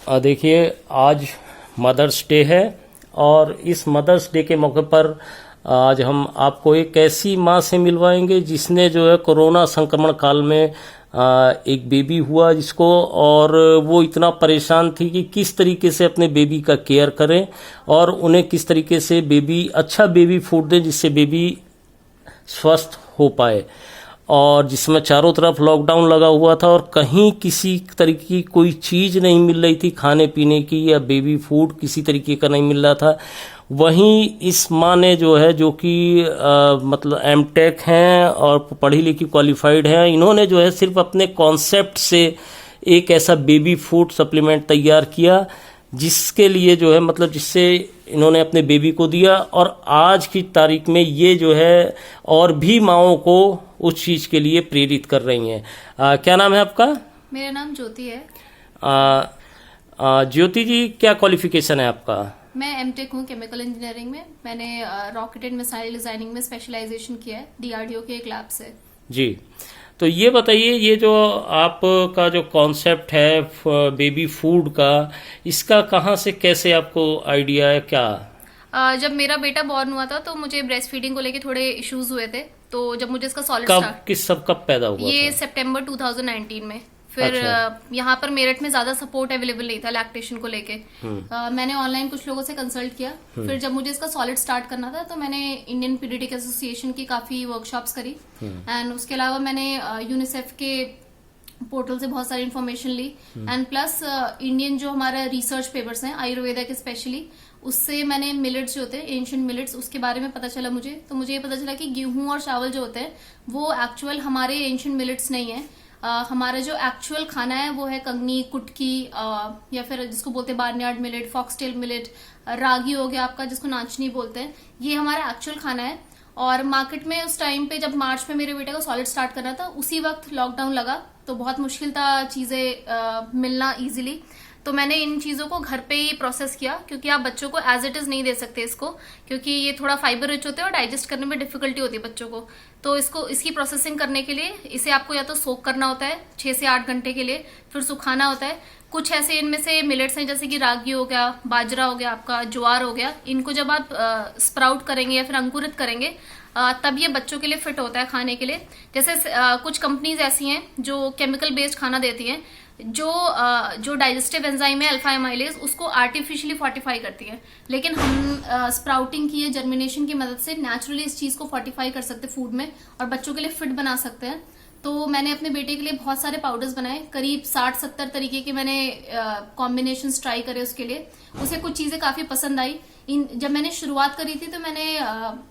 देखिए, आज mother's day है और इस मदर्स डे के मौके पर आज हम आपको एक ऐसी माँ से मिलवाएंगे जिसने जो है कोरोना संक्रमण काल में एक बेबी हुआ जिसको, और वो इतना परेशान थी कि किस तरीके से अपने बेबी का केयर करें और उन्हें किस तरीके से अच्छा बेबी फूड दें जिससे बेबी स्वस्थ हो पाए। और जिसमें चारों तरफ लॉकडाउन लगा हुआ था और कहीं किसी तरीके की कोई चीज नहीं मिल रही थी खाने पीने की, या बेबी फूड किसी तरीके का नहीं मिल रहा था। वहीं इस माँ ने जो है, जो कि मतलब एमटेक हैं और पढ़ी लिखी क्वालिफाइड हैं, इन्होंने जो है सिर्फ अपने कॉन्सेप्ट से एक ऐसा बेबी फूड सप्लीमेंट तैयार किया जिसके लिए जो है मतलब जिससे इन्होंने अपने बेबी को दिया, और आज की तारीख में ये जो है और भी माँओं को उस चीज के लिए प्रेरित कर रही हैं। क्या नाम है आपका? मेरा नाम ज्योति है। ज्योति जी, क्या क्वालिफिकेशन है आपका? मैं एमटेक हूँ केमिकल इंजीनियरिंग में। मैंने रॉकेट एंड मिसाइल डिजाइनिंग में स्पेशलाइजेशन किया है डीआरडीओ के एक लैब से। जी, तो ये बताइए, ये जो आपका जो कॉन्सेप्ट है बेबी फूड का, इसका कहाँ से कैसे आपको आइडिया है क्या? जब मेरा बेटा बॉर्न हुआ था तो मुझे ब्रेस्ट फीडिंग को लेके थोड़े इश्यूज हुए थे। तो जब मुझे इसका सॉलिड कब पैदा हुआ ये था? सितंबर 2019 में। फिर यहाँ पर मेरठ में ज्यादा सपोर्ट अवेलेबल नहीं था लैक्टेशन को लेके। मैंने ऑनलाइन कुछ लोगों से कंसल्ट किया। फिर जब मुझे इसका सॉलिड स्टार्ट करना था तो मैंने इंडियन पीडियाट्रिक एसोसिएशन की काफी वर्कशॉप्स करी, एंड उसके अलावा मैंने यूनिसेफ के पोर्टल से बहुत सारी इन्फॉर्मेशन ली, एंड प्लस इंडियन जो हमारा रिसर्च पेपर्स हैं आयुर्वेदा के स्पेशली, उससे मैंने मिलेट्स जो होते हैं एंशिएंट मिलेट्स उसके बारे में पता चला मुझे। तो मुझे ये पता चला कि गेहूं और चावल जो होते हैं वो एक्चुअल हमारे एंशिएंट मिलेट्स नहीं है। हमारा जो एक्चुअल खाना है वो है कंगनी, कुटकी, या फिर जिसको बोलते हैं बार्नयार्ड मिलेट, फॉक्सटेल मिलेट, रागी हो गया आपका जिसको नाचनी बोलते हैं, ये हमारा एक्चुअल खाना है। और मार्केट में उस टाइम पे जब मार्च में मेरे बेटे को सॉलिड स्टार्ट करना था उसी वक्त लॉकडाउन लगा, तो बहुत मुश्किल था चीजें मिलना इजीली। तो मैंने इन चीजों को घर पे ही प्रोसेस किया, क्योंकि आप बच्चों को एज इट इज नहीं दे सकते इसको, क्योंकि ये थोड़ा फाइबर रिच होते हैं और डाइजेस्ट करने में डिफिकल्टी होती है बच्चों को। तो इसकी प्रोसेसिंग करने के लिए इसे आपको या तो सोक करना होता है 6 से 8 घंटे के लिए, फिर सुखाना होता है। कुछ ऐसे इनमें से मिलेट्स हैं जैसे कि रागी हो गया, बाजरा हो गया, आपका ज्वार हो गया, इनको जब आप स्प्राउट करेंगे या फिर अंकुरित करेंगे तब ये बच्चों के लिए फिट होता है खाने के लिए। जैसे कुछ कंपनीज ऐसी हैं जो केमिकल बेस्ड खाना देती हैं, जो डाइजेस्टिव एंजाइम है अल्फा एमाइलेज उसको आर्टिफिशियली फोर्टिफाई करती है, लेकिन हम स्प्राउटिंग की या जर्मिनेशन की मदद से नेचुरली इस चीज को फोर्टिफाई कर सकते हैं फूड में और बच्चों के लिए फिट बना सकते हैं। तो मैंने अपने बेटे के लिए बहुत सारे पाउडर्स बनाए, करीब 60-70 तरीके के मैंने कॉम्बिनेशन ट्राई करे उसके लिए। उसे कुछ चीजें काफी पसंद आई। जब मैंने शुरुआत करी थी तो मैंने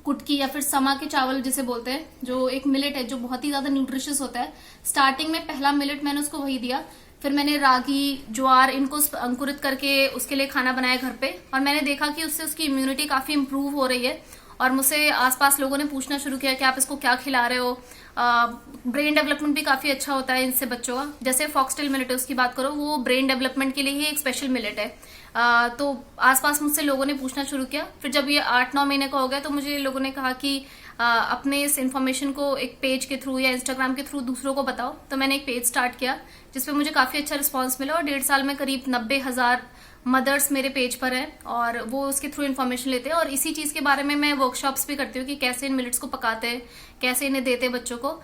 कुटकी या फिर समा के चावल जिसे बोलते हैं, जो एक मिलेट है जो बहुत ही ज्यादा न्यूट्रिशियस होता है, स्टार्टिंग में पहला मिलेट मैंने उसको वही दिया। फिर मैंने रागी, ज्वार इनको अंकुरित करके उसके लिए खाना बनाया घर पे, और मैंने देखा कि उससे उसकी इम्यूनिटी काफी इंप्रूव हो रही है। और मुझसे आसपास लोगों ने पूछना शुरू किया कि आप इसको क्या खिला रहे हो। ब्रेन डेवलपमेंट भी काफी अच्छा होता है इनसे बच्चों का। जैसे फॉक्सटेल मिलेट है उसकी बात करो, वो ब्रेन डेवलपमेंट के लिए ही एक स्पेशल मिलेट है। तो आसपास मुझसे लोगों ने पूछना शुरू किया। फिर जब ये 8-9 महीने का हो गया तो मुझे लोगों ने कहा कि अपने इस इन्फॉर्मेशन को एक पेज के थ्रू या इंस्टाग्राम के थ्रू दूसरों को बताओ। तो मैंने एक पेज स्टार्ट किया जिसपे मुझे काफी अच्छा रिस्पॉन्स मिला, और 1.5 साल में करीब 90,000 मदर्स मेरे पेज पर हैं और वो उसके थ्रू इन्फॉर्मेशन लेते हैं। और इसी चीज के बारे में मैं वर्कशॉप्स भी करती हूँ कि कैसे इन मिलेट्स को पकाते हैं, कैसे इन्हें देते हैं बच्चों को।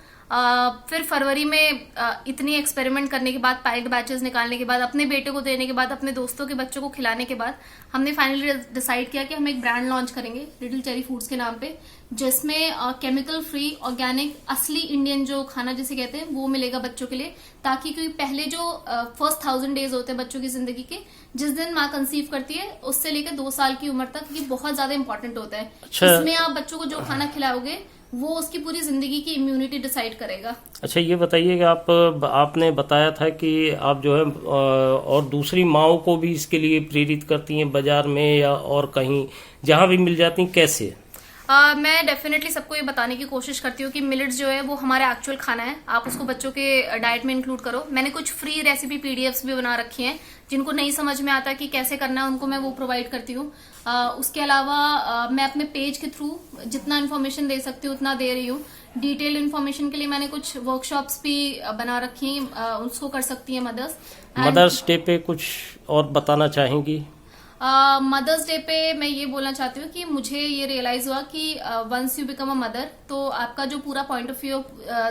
फिर फरवरी में इतनी एक्सपेरिमेंट करने के बाद, पाइल्ड बैचेस निकालने के बाद, अपने बेटे को देने के बाद, अपने दोस्तों के बच्चों को खिलाने के बाद, हमने फाइनली डिसाइड किया कि हम एक ब्रांड लॉन्च करेंगे लिटिल चेरी फूड्स के नाम पे, जिसमें केमिकल फ्री ऑर्गेनिक असली इंडियन जो खाना जिसे कहते हैं वो मिलेगा बच्चों के लिए। ताकि क्योंकि पहले जो फर्स्ट 1000 डेज होते हैं बच्चों की जिंदगी के, जिस दिन माँ कंसीव करती है उससे लेकर 2 साल की उम्र तक, ये बहुत ज्यादा इंपॉर्टेंट होता है। इसमें आप बच्चों को जो खाना खिलाओगे वो उसकी पूरी जिंदगी की इम्यूनिटी डिसाइड करेगा। अच्छा, ये बताइए कि आपने बताया था कि आप जो है और दूसरी माँओं को भी इसके लिए प्रेरित करती हैं बाजार में या और कहीं जहां भी मिल जाती हैं, कैसे? मैं डेफिनेटली सबको ये बताने की कोशिश करती हूँ कि मिलेट्स जो है वो हमारा एक्चुअल खाना है, आप उसको बच्चों के डाइट में इंक्लूड करो। मैंने कुछ फ्री रेसिपी पीडीएफ्स भी बना रखी हैं, जिनको नहीं समझ में आता कि कैसे करना है उनको मैं वो प्रोवाइड करती हूँ। उसके अलावा मैं अपने पेज के थ्रू जितना इन्फॉर्मेशन दे सकती हूँ उतना दे रही हूँ। डिटेल इन्फॉर्मेशन के लिए मैंने कुछ वर्कशॉप्स भी बना रखी हैं, उसको कर सकती हैं मदर्स। मदर्स डे पे कुछ और बताना चाहेंगी? मदर्स डे पे मैं ये बोलना चाहती हूँ कि मुझे ये रियलाइज हुआ कि once you become a mother तो आपका जो पूरा पॉइंट ऑफ व्यू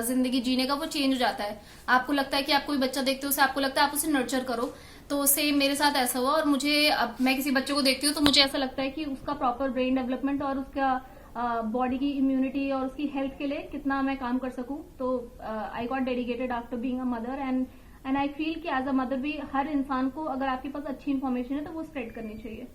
जिंदगी जीने का वो चेंज हो जाता है। आपको लगता है कि आप कोई बच्चा देखते हो उसे आपको लगता है आप उसे नर्चर करो, तो सेम मेरे साथ ऐसा हुआ। और मुझे अब मैं किसी बच्चे को देखती हूँ तो मुझे ऐसा लगता है कि उसका प्रॉपर ब्रेन डेवलपमेंट और उसका बॉडी की इम्यूनिटी और उसकी हेल्थ के लिए कितना मैं काम कर सकूं। तो I got dedicated after being a mother and I feel कि एज अ मदर भी हर इंसान को अगर आपके पास अच्छी इन्फॉर्मेशन है तो वो स्प्रेड करनी चाहिए।